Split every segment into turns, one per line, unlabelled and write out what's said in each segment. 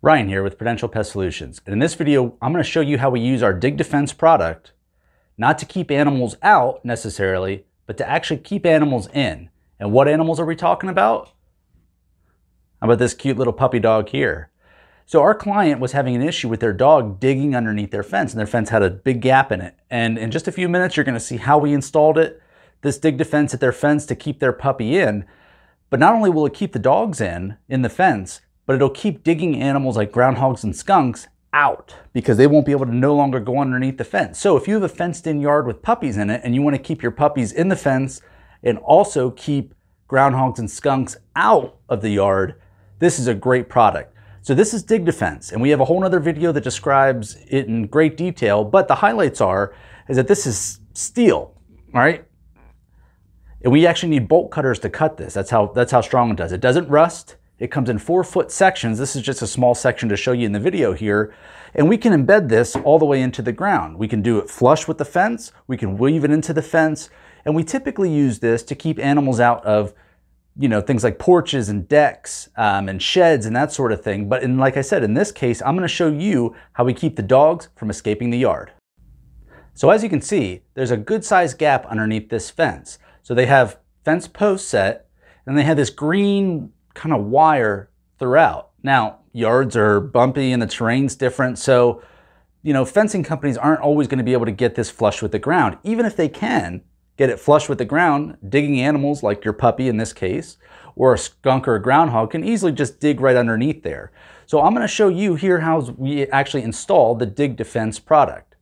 Ryan here with Prudential Pest Solutions, and in this video I'm going to show you how we use our Digdefence product not to keep animals out necessarily, but to actually keep animals in. And what animals are we talking about? How about this cute little puppy dog here? So our client was having an issue with their dog digging underneath their fence, and their fence had a big gap in it. And in just a few minutes you're going to see how we installed it, this Digdefence at their fence to keep their puppy in. But not only will it keep the dogs in the fence, but it'll keep digging animals like groundhogs and skunks out because they won't be able to no longer go underneath the fence. So if you have a fenced-in yard with puppies in it and you want to keep your puppies in the fence and also keep groundhogs and skunks out of the yard, this is a great product. So this is Digdefence, and we have a whole other video that describes it in great detail, but the highlights is that this is steel, all right? And we actually need bolt cutters to cut this. That's how strong it does. It doesn't rust. It comes in 4-foot sections. This is just a small section to show you in the video here. And we can embed this all the way into the ground. We can do it flush with the fence. We can weave it into the fence. And we typically use this to keep animals out of, things like porches and decks and sheds and that sort of thing. But like I said, in this case, I'm going to show you how we keep the dogs from escaping the yard. So as you can see, there's a good sized gap underneath this fence. So they have fence posts set, and they have this green kind of wire throughout. Now, yards are bumpy and the terrain's different, so fencing companies aren't always going to be able to get this flush with the ground. Even if they can get it flush with the ground, digging animals like your puppy in this case, or a skunk or a groundhog can easily just dig right underneath there. So I'm going to show you here how we actually install the Digdefence product.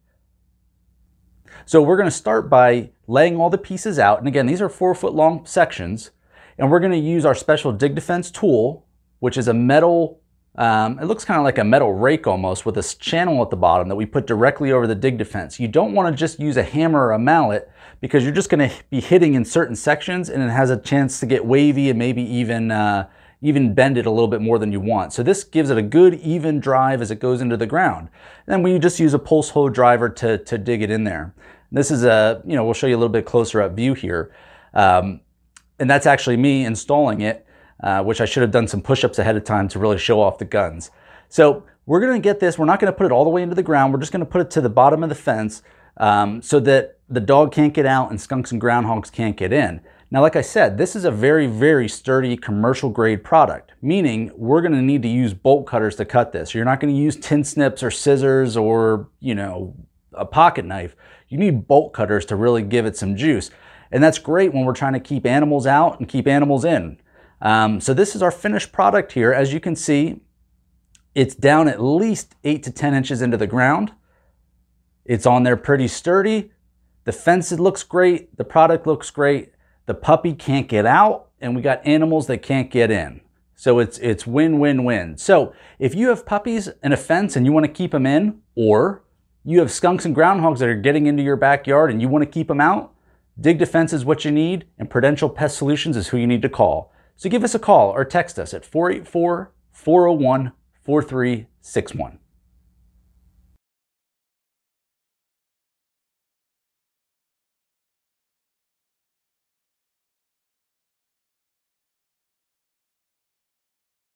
So we're going to start by laying all the pieces out, and again, these are 4-foot long sections. And we're going to use our special Digdefence tool, which is a metal, it looks kind of like a metal rake almost, with a channel at the bottom that we put directly over the Digdefence. You don't want to just use a hammer or a mallet because you're just going to be hitting in certain sections and it has a chance to get wavy and maybe even bend it a little bit more than you want. So this gives it a good even drive as it goes into the ground. And then we just use a pulse hole driver to dig it in there. This is we'll show you a little bit closer up view here. And that's actually me installing it, which I should have done some push-ups ahead of time to really show off the guns. So we're going to get this. We're not going to put it all the way into the ground. We're just going to put it to the bottom of the fence so that the dog can't get out and skunks and groundhogs can't get in. Now, like I said, this is a very, very sturdy commercial grade product, meaning we're going to need to use bolt cutters to cut this. You're not going to use tin snips or scissors or, a pocket knife. You need bolt cutters to really give it some juice. And that's great when we're trying to keep animals out and keep animals in. So this is our finished product here. As you can see, it's down at least 8 to 10 inches into the ground. It's on there pretty sturdy. The fence, it looks great. The product looks great. The puppy can't get out, and we got animals that can't get in. So it's win-win-win. So if you have puppies and a fence and you want to keep them in, or you have skunks and groundhogs that are getting into your backyard and you want to keep them out, Digdefence is what you need, and Prudential Pest Solutions is who you need to call. So give us a call or text us at 484-401-4361.